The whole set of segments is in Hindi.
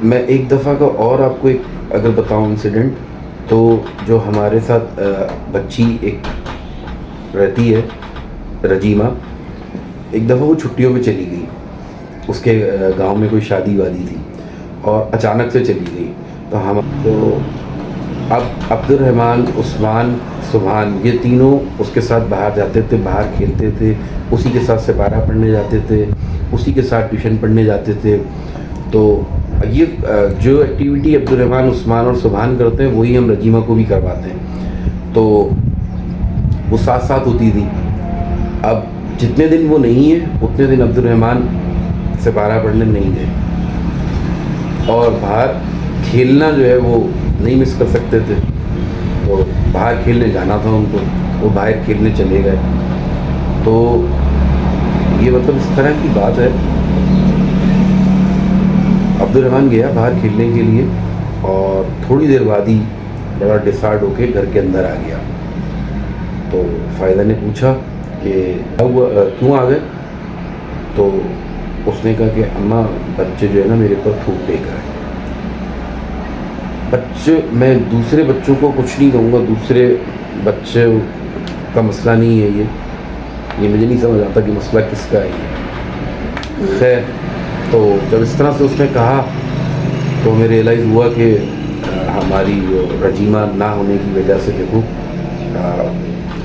मैं एक दफ़ा का और आपको एक अगर बताऊँ इंसिडेंट, तो जो हमारे साथ बच्ची एक रहती है, रजीमा, एक दफ़ा वो छुट्टियों में चली गई। उसके गांव में कोई शादी वादी थी और अचानक से चली गई। तो अब अब्दुर्रहमान, उस्मान, सुभान, ये तीनों उसके साथ बाहर जाते थे, बाहर खेलते थे, उसी के साथ सिपारा पढ़ने जाते थे, उसी के साथ ट्यूशन पढ़ने जाते थे। तो ये जो एक्टिविटी अब्दुर्रहमान, उस्मान और सुभान करते हैं वही हम रजीमा को भी करवाते हैं। तो वो साथ साथ होती थी। अब जितने दिन वो नहीं है उतने दिन अब्दुर्रहमान सिपारा पढ़ने नहीं गए और बाहर खेलना जो है वो नहीं मिस कर सकते थे। तो बाहर खेलने जाना था उनको, वो बाहर खेलने चले गए। तो ये मतलब इस तरह की बात है। अब्दुर्रहमान गया बाहर खेलने के लिए और थोड़ी देर बाद ही बड़ा डिसार्ड होके घर के अंदर आ गया। तो फ़ायदा ने पूछा कि अब क्यों आ गए? तो उसने कहा कि अम्मा, बच्चे जो है ना मेरे पर थूक फेंक रहे हैं। बच्चे, मैं दूसरे बच्चों को कुछ नहीं कहूँगा, दूसरे बच्चे का मसला नहीं है ये मुझे नहीं समझ आता कि मसला किसका है ये। खैर, तो जब इस तरह से उसने कहा तो हमें रियलाइज़ हुआ कि हमारी रजीमा ना होने की वजह से देखो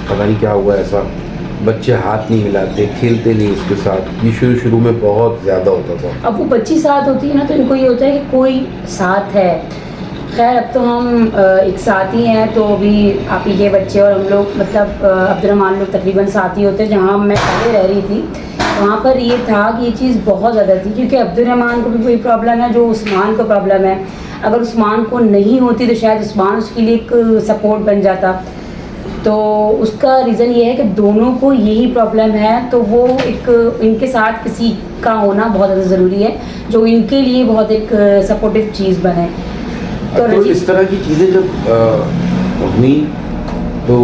पता नहीं क्या हुआ ऐसा, बच्चे हाथ नहीं मिलाते, खेलते नहीं उसके साथ। ये शुरू में बहुत ज़्यादा होता था। अब वो बच्ची साथ होती है ना, तो इनको ये होता है कि कोई साथ है। खैर, अब तो हम एक साथ ही हैं, तो अभी आप ही के बच्चे और हम लोग मतलब अब्दुर्रहमान लोग तकरीबन साथ ही होते हैं। जहाँ मैं पहले रह रही थी वहाँ पर ये था कि ये चीज़ बहुत ज़्यादा थी, क्योंकि अब्दुर्रहमान को भी कोई प्रॉब्लम है जो उस्मान को प्रॉब्लम है। अगर उस्मान को नहीं होती तो शायद उस्मान उसके लिए एक सपोर्ट बन जाता। तो उसका रीज़न ये है कि दोनों को यही प्रॉब्लम है, तो वो एक इनके साथ किसी का होना बहुत ज़्यादा ज़रूरी है जो इनके लिए बहुत एक सपोर्टिव चीज़ बने। तो इस तरह की चीज़ें जब हुई तो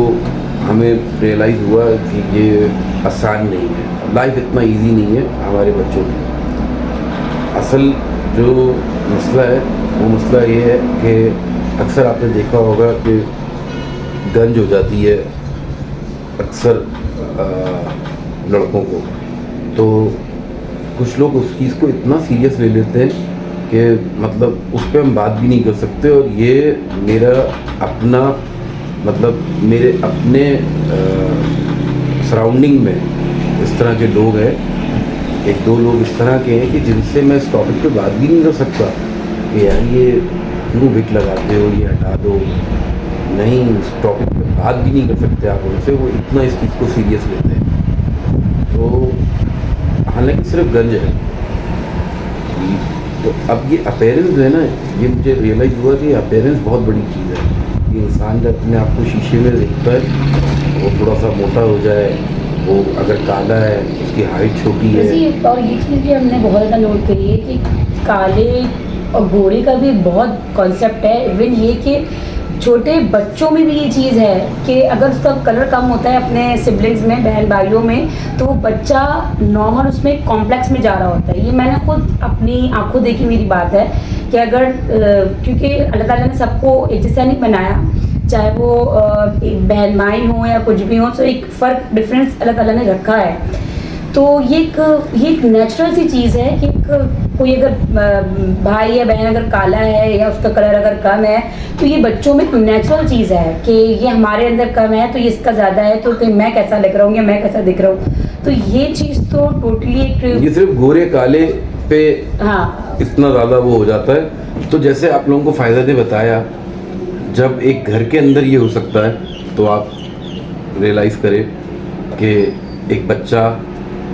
हमें रियलाइज़ हुआ कि ये आसान नहीं है, लाइफ इतना इजी नहीं है हमारे बच्चों की। असल जो मसला है वो मसला ये है कि अक्सर आपने देखा होगा कि गंज हो जाती है अक्सर लड़कों को। तो कुछ लोग उस चीज़ को इतना सीरियस ले लेते हैं कि मतलब उस पर हम बात भी नहीं कर सकते। और ये मेरा अपना मतलब मेरे अपने सराउंडिंग में इस तरह के लोग हैं, एक दो लोग इस तरह के हैं कि जिनसे मैं इस टॉपिक पे बात भी नहीं कर सकता कि यार ये क्यों विक लगाते हो, ये हटा दो। नहीं, इस टॉपिक पे बात भी नहीं कर सकते आप उनसे, वो इतना इस चीज़ को सीरियस लेते हैं। तो हालांकि सिर्फ गंज है। तो अब ये अपीयरेंस जो है ना, ये मुझे रियलाइज़ हुआ कि अपीयरेंस बहुत बड़ी चीज़ है। कि इंसान जब अपने आप को शीशे में देखता है, वो थोड़ा सा मोटा हो जाए, वो अगर काला है, उसकी हाइट छोटी है। और ये चीज़ भी हमने बहुत ज़्यादा नोट करी है कि काले और गोरे का भी बहुत कॉन्सेप्ट है। इवन ये कि छोटे बच्चों में भी ये चीज़ है कि अगर उसका कलर कम होता है अपने सिबलिंग्स में, बहन भाइयों में, तो वो बच्चा नॉर्मल उसमें कॉम्प्लेक्स में जा रहा होता है। ये मैंने खुद अपनी आंखों देखी मेरी बात है कि अगर क्योंकि अल्लाह ताला ने सबको एक जैसा नहीं बनाया, चाहे वो एक बहन भाई हो या कुछ भी हो, तो एक फ़र्क डिफरेंस अल्लाह ताला ने रखा है। तो ये एक नेचुरल सी चीज़ है कि कोई अगर भाई या बहन अगर काला है या उसका कलर अगर कम है, तो ये बच्चों में एक नेचुरल चीज़ है कि ये हमारे अंदर कम है तो ये इसका ज़्यादा है, तो मैं कैसा दिख रहा हूँ या मैं कैसा दिख रहा हूँ। तो ये चीज़ तो टोटली एक, ये सिर्फ गोरे काले पे हाँ, इतना ज़्यादा वो हो जाता है। तो जैसे आप लोगों को फ़ायदा ने बताया, जब एक घर के अंदर ये हो सकता है तो आप रियलाइज़ करें कि एक बच्चा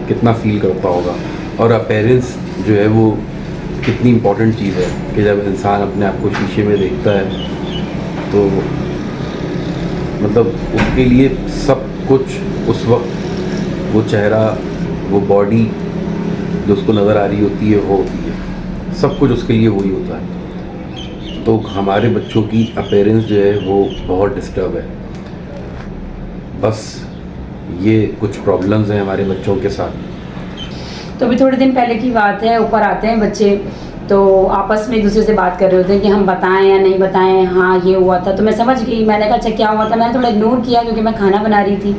कितना फील करता होगा और अपीयरेंस जो है वो कितनी इम्पोर्टेंट चीज़ है कि जब इंसान अपने आप को शीशे में देखता है तो मतलब उसके लिए सब कुछ उस वक्त, वो चेहरा, वो बॉडी जो उसको नज़र आ रही होती है वो होती है, सब कुछ उसके लिए वही होता है। तो हमारे बच्चों की अपीयरेंस जो है वो बहुत डिस्टर्ब है। बस ये कुछ प्रॉब्लम्स हैं हमारे बच्चों के साथ। तो अभी थोड़े दिन पहले की बात है, ऊपर आते हैं बच्चे, तो आपस में एक दूसरे से बात कर रहे होते हैं कि हम बताएं या नहीं बताएं, हाँ ये हुआ था। तो मैं समझ गई, मैंने कहा अच्छा क्या हुआ था। मैंने थोड़ा इग्नोर किया क्योंकि मैं खाना बना रही थी।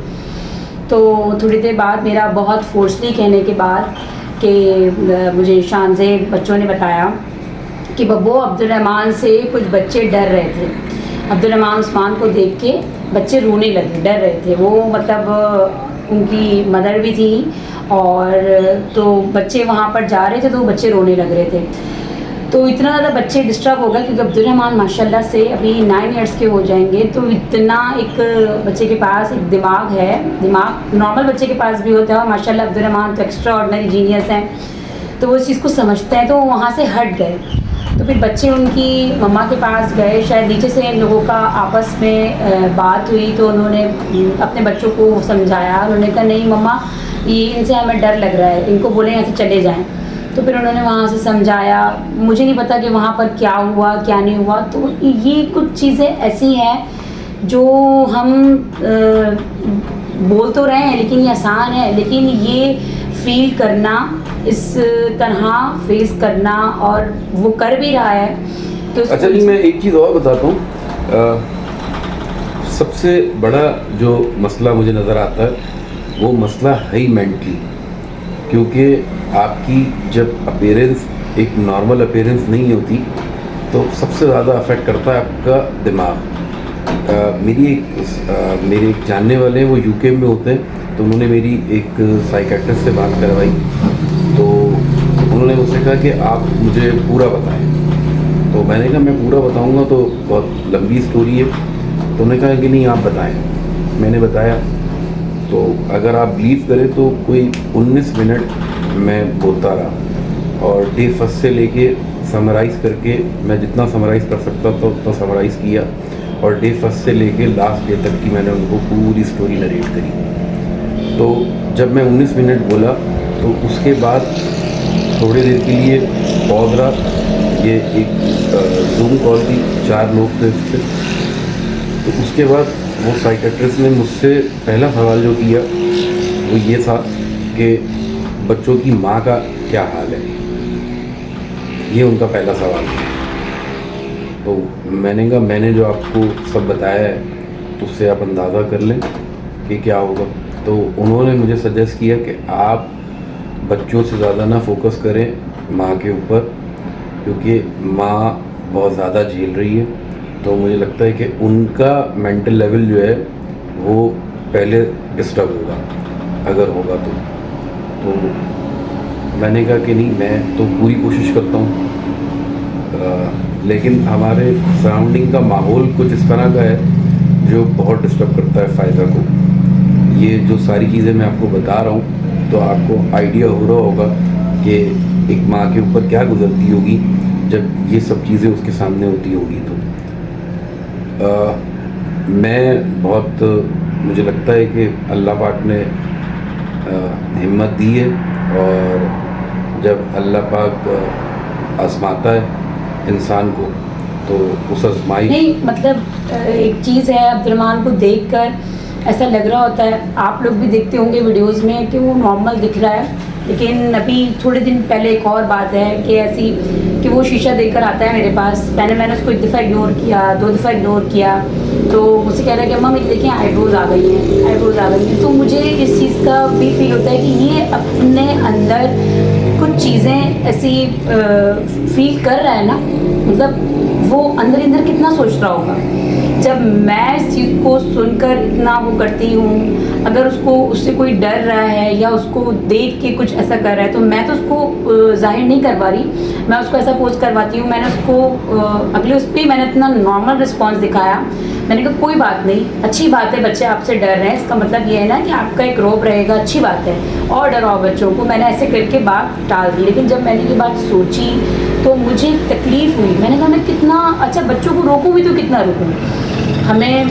तो थोड़ी देर बाद मेरा बहुत फोर्सली कहने के बाद कि मुझे शान से बच्चों ने बताया कि बब्बू अब्दुल रहमान से कुछ बच्चे डर रहे थे। अब्दुल रहमान उस्मान को देख के बच्चे रोने लगे, डर रहे थे वो, मतलब उनकी मदर भी थी और तो बच्चे वहाँ पर जा रहे थे तो बच्चे रोने लग रहे थे। तो इतना ज़्यादा बच्चे डिस्टर्ब हो गए क्योंकि अब्दुल रहमान माशाल्लाह से अभी 9 इयर्स के हो जाएंगे। तो इतना एक बच्चे के पास एक दिमाग है, दिमाग नॉर्मल बच्चे के पास भी होता है और माशाल्लाह अब्दुल रहमान तो एक्स्ट्रा ऑर्डिनरी जीनियस हैं। तो वो इस चीज़ को समझते हैं, तो वो वहाँ से हट गए। तो फिर बच्चे उनकी मम्मा के पास गए, शायद नीचे से इन लोगों का आपस में बात हुई तो उन्होंने अपने बच्चों को समझाया। उन्होंने कहा नहीं मम्मा ये इनसे हमें डर लग रहा है, इनको बोलें यहाँ से चले जाएं। तो फिर उन्होंने वहाँ से समझाया। मुझे नहीं पता कि वहाँ पर क्या हुआ क्या नहीं हुआ। तो ये कुछ चीज़ें ऐसी हैं जो हम बोल तो रहे हैं लेकिन ये आसान है, लेकिन ये फील करना, इस तरह फेस करना, और वो कर भी रहा है कि उसको अच्छा जी, मैं एक चीज़ और बताता हूँ। सबसे बड़ा जो मसला मुझे नज़र आता है वो मसला है ही मेंटली, क्योंकि आपकी जब अपीयरेंस एक नॉर्मल अपीयरेंस नहीं होती तो सबसे ज़्यादा अफेक्ट करता है आपका दिमाग। मेरे एक जानने वाले हैं, वो यूके में होते हैं, तो उन्होंने मेरी एक साइकेट्रिस्ट से बात करवाई। तो उन्होंने मुझसे कहा कि आप मुझे पूरा बताएं। तो मैंने कहा मैं पूरा बताऊंगा तो बहुत लंबी स्टोरी है। तो उन्होंने कहा कि नहीं आप बताएं। मैंने बताया। तो अगर आप बिलीव करें तो कोई 19 मिनट मैं बोलता रहा और डे फर्स्ट से लेके समराइज़ करके मैं जितना समराइज़ कर सकता था उतना समराइज़ किया, और डे फर्स्ट से लेके लास्ट डे तक की मैंने उनको पूरी स्टोरी नरेट करी। तो जब मैं 19 मिनट बोला तो उसके बाद थोड़ी देर के लिए पॉज रहा। ये एक जूम कॉल थी, 4 लोग थे उस पर। तो उसके बाद वो साइकेट्रिस्ट ने मुझसे पहला सवाल जो किया वो ये था कि बच्चों की माँ का क्या हाल है। ये उनका पहला सवाल था। तो मैंने कहा मैंने जो आपको सब बताया है तो उससे आप अंदाज़ा कर लें कि क्या होगा। तो उन्होंने मुझे सजेस्ट किया कि आप बच्चों से ज़्यादा ना फोकस करें माँ के ऊपर, क्योंकि माँ बहुत ज़्यादा झेल रही है। तो मुझे लगता है कि उनका मेंटल लेवल जो है वो पहले डिस्टर्ब होगा अगर होगा तो मैंने कहा कि नहीं, मैं तो पूरी कोशिश करता हूँ, लेकिन हमारे सराउंडिंग का माहौल कुछ इस तरह का है जो बहुत डिस्टर्ब करता है फ़ायदा को। ये जो सारी चीज़ें मैं आपको बता रहा हूँ तो आपको आइडिया हो रहा होगा कि एक माँ के ऊपर क्या गुजरती होगी जब ये सब चीज़ें उसके सामने होती होगी। तो मैं बहुत, मुझे लगता है कि अल्लाह पाक ने हिम्मत दी है, और जब अल्लाह पाक आजमाता है इंसान को तो उस आजमाई नहीं, मतलब एक चीज़ है, अब्दुल रहमान को देखकर ऐसा लग रहा होता है, आप लोग भी देखते होंगे वीडियोस में कि वो नॉर्मल दिख रहा है, लेकिन अभी थोड़े दिन पहले एक और बात है कि ऐसी कि वो शीशा देकर आता है मेरे पास। मैंने उसको एक दफ़ा इग्नोर किया, 2 दफ़ा इग्नोर किया, तो मुझसे कह रहा है कि अम्मा मेरी देखिए आईब्रोज आ गई हैं, आईब्रोज आ गई हैं। तो मुझे इस चीज़ का भी फील होता है कि ये अपने अंदर कुछ चीज़ें ऐसी फील कर रहा है ना, मतलब वो अंदर अंदर कितना सोच रहा होगा। जब मैं इस चीज़ को सुनकर इतना वो करती हूँ, अगर उससे कोई डर रहा है या उसको देख के कुछ ऐसा कर रहा है तो मैं तो उसको जाहिर नहीं करवा रही, मैं उसको ऐसा पोस्ट करवाती हूँ। मैंने उसको अगले उस पर मैंने इतना नॉर्मल रिस्पॉन्स दिखाया। मैंने कहा कोई बात नहीं, अच्छी बात है बच्चे आपसे डर रहे हैं, इसका मतलब ये है ना कि आपका एक रौब रहेगा, अच्छी बात है, और डराओ बच्चों को। मैंने ऐसे करके बात टाल दी। लेकिन जब मैंने ये बात सोची तो मुझे तकलीफ़ हुई। मैंने कहा मैं कितना अच्छा बच्चों को रोकूँ भी तो कितना रोकूँ। हमें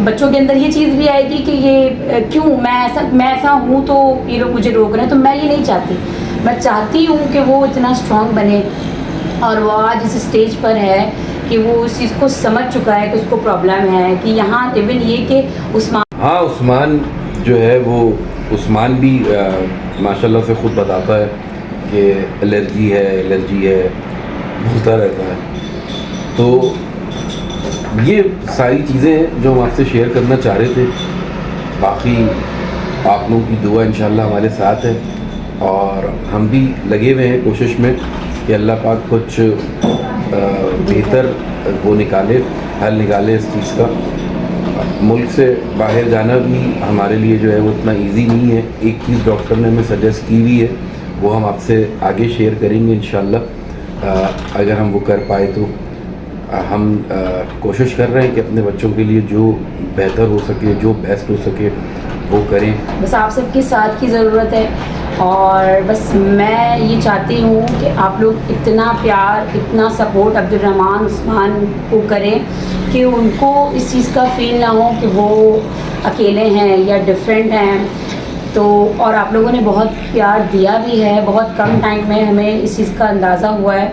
बच्चों के अंदर ये चीज़ भी आएगी कि ये क्यों मैं ऐसा हूँ तो ये लोग मुझे रोक रहे हैं। तो मैं ये नहीं चाहती, मैं चाहती हूँ कि वो इतना स्ट्रॉन्ग बने और वो आज इस स्टेज पर है कि वो उस चीज़ को समझ चुका है कि उसको प्रॉब्लम है। कि यहाँ इवन ये कि उस्मान जो है वो उस्मान भी माशाल्लाह से ख़ुद बताता है कि एलर्जी है बोलता रहता है। तो ये सारी चीज़ें हैं जो हम आपसे शेयर करना चाह रहे थे। बाकी आप लोगों की दुआ इंशाल्लाह हमारे साथ है और हम भी लगे हुए हैं कोशिश में कि अल्लाह पाक कुछ बेहतर वो निकाले, हल निकाले इस चीज़ का। मुल्क से बाहर जाना भी हमारे लिए जो है वो इतना इजी नहीं है। एक चीज़ डॉक्टर ने हमें सजेस्ट की हुई है, वो हम आपसे आगे शेयर करेंगे इंशाल्लाह, अगर हम वो कर पाए तो। हम कोशिश कर रहे हैं कि अपने बच्चों के लिए जो बेहतर हो सके, जो बेस्ट हो सके वो करें। बस आप सबके साथ की ज़रूरत है और बस मैं ये चाहती हूँ कि आप लोग इतना प्यार, इतना सपोर्ट अब्दुर्रहमान उस्मान को करें कि उनको इस चीज़ का फील ना हो कि वो अकेले हैं या डिफरेंट हैं। तो और आप लोगों ने बहुत प्यार दिया भी है, बहुत कम टाइम में हमें इस चीज़ का अंदाज़ा हुआ है।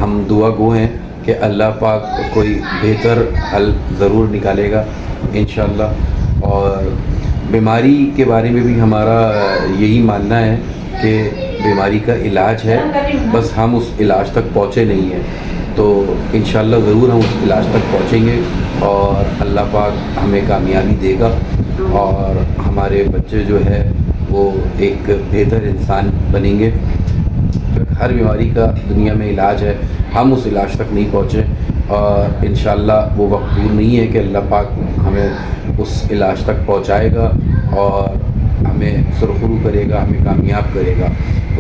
हम दुआ गो हैं कि अल्लाह पाक कोई बेहतर हल ज़रूर निकालेगा इंशाल्लाह। और बीमारी के बारे में भी हमारा यही मानना है कि बीमारी का इलाज है, बस हम उस इलाज तक पहुँचे नहीं हैं। तो इंशाल्लाह ज़रूर हम उस इलाज तक पहुँचेंगे और अल्लाह पाक हमें कामयाबी देगा और हमारे बच्चे जो है वो एक बेहतर इंसान बनेंगे। हर बीमारी का दुनिया में इलाज है, हम उस इलाज तक नहीं पहुँचे और इंशाल्लाह वो वक्त दूर नहीं है कि अल्लाह पाक हमें उस इलाज तक पहुँचाएगा और हमें सुरखरू करेगा, हमें कामयाब करेगा।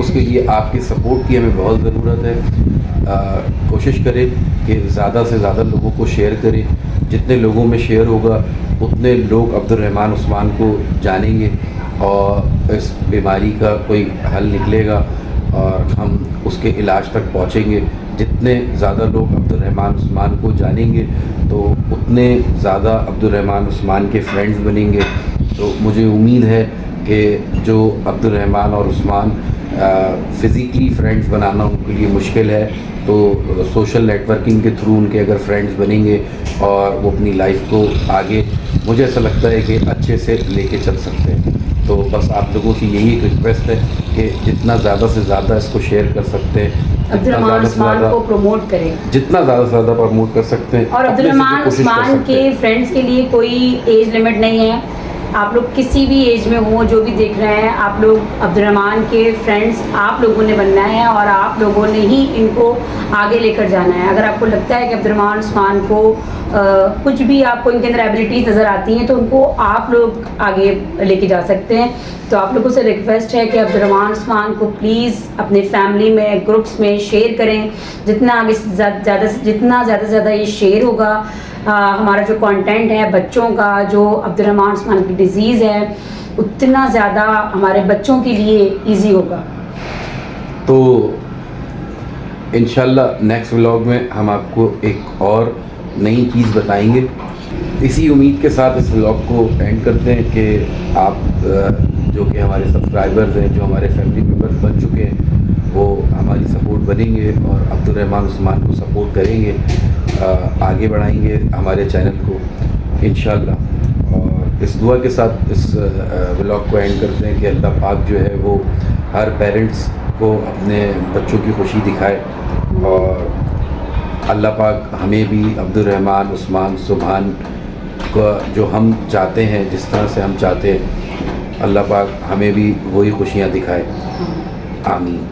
उसके लिए आपकी सपोर्ट की हमें बहुत ज़रूरत है। कोशिश करें कि ज़्यादा से ज़्यादा लोगों को शेयर करें। जितने लोगों में शेयर होगा उतने लोग अब्दुर्रहमान उस्मान को जानेंगे और इस बीमारी का कोई हल निकलेगा और हम उसके इलाज तक पहुँचेंगे। जितने ज़्यादा लोग अब्दुर्रहमान उस्मान को जानेंगे तो उतने ज़्यादा अब्दुर्रहमान उस्मान के फ्रेंड्स बनेंगे। तो मुझे उम्मीद है कि जो अब्दुर्रहमान और उस्मान फ़िज़िकली फ्रेंड्स बनाना उनके लिए मुश्किल है, तो सोशल नेटवर्किंग के थ्रू उनके अगर फ्रेंड्स बनेंगे और वो अपनी लाइफ को आगे, मुझे ऐसा लगता है कि अच्छे से लेके चल सकते हैं। तो बस आप लोगों से यही एक रिक्वेस्ट है कि जितना ज़्यादा से ज़्यादा इसको शेयर कर सकते हैं, अब्दुर्रहमान उस्मान को प्रमोट करें, जितना ज़्यादा से ज़्यादा प्रमोट कर सकते हैं। और अब्दुर्रहमान उस्मान के फ्रेंड्स के लिए कोई एज लिमिट नहीं है। आप लोग किसी भी एज में हो, जो भी देख रहे हैं, आप लोग अब्दुर्रहमान के फ्रेंड्स आप लोगों ने बनना है और आप लोगों ने ही इनको आगे लेकर जाना है। अगर आपको लगता है कि अब्दुर्रहमान उस्मान को कुछ भी आपको इनके अंदर एबिलिटीज़ नज़र आती हैं तो उनको आप लोग आगे लेके जा सकते हैं। तो आप लोगों से रिक्वेस्ट है कि अब्दुर्रहमान उस्मान को प्लीज़ अपने फैमिली में, ग्रुप्स में शेयर करें। जितना आगे जितना ज़्यादा से ज़्यादा ये शेयर होगा, हमारा जो कंटेंट है बच्चों का, जो अब्दुर्रहमान उस्मान की डिज़ीज़ है, उतना ज़्यादा हमारे बच्चों के लिए इजी होगा। तो इंशाल्लाह नेक्स्ट व्लॉग में हम आपको एक और नई चीज़ बताएंगे। इसी उम्मीद के साथ इस व्लॉग को एंड करते हैं कि आप जो कि हमारे सब्सक्राइबर्स हैं, जो हमारे फैमिली मेम्बर्स बन चुके हैं, वो हमारी सपोर्ट बनेंगे और अब्दुर्रहमान उस्मान को सपोर्ट करेंगे, आगे बढ़ाएंगे हमारे चैनल को इंशाल्लाह। और इस दुआ के साथ इस व्लॉग को एंड करते हैं कि अल्लाह पाक जो है वो हर पेरेंट्स को अपने बच्चों की खुशी दिखाए और अल्लाह पाक हमें भी अब्दुर्रहमान उस्मान सुभान का जो हम चाहते हैं, जिस तरह से हम चाहते हैं, अल्लाह पाक हमें भी वही खुशियाँ दिखाए। आमीन।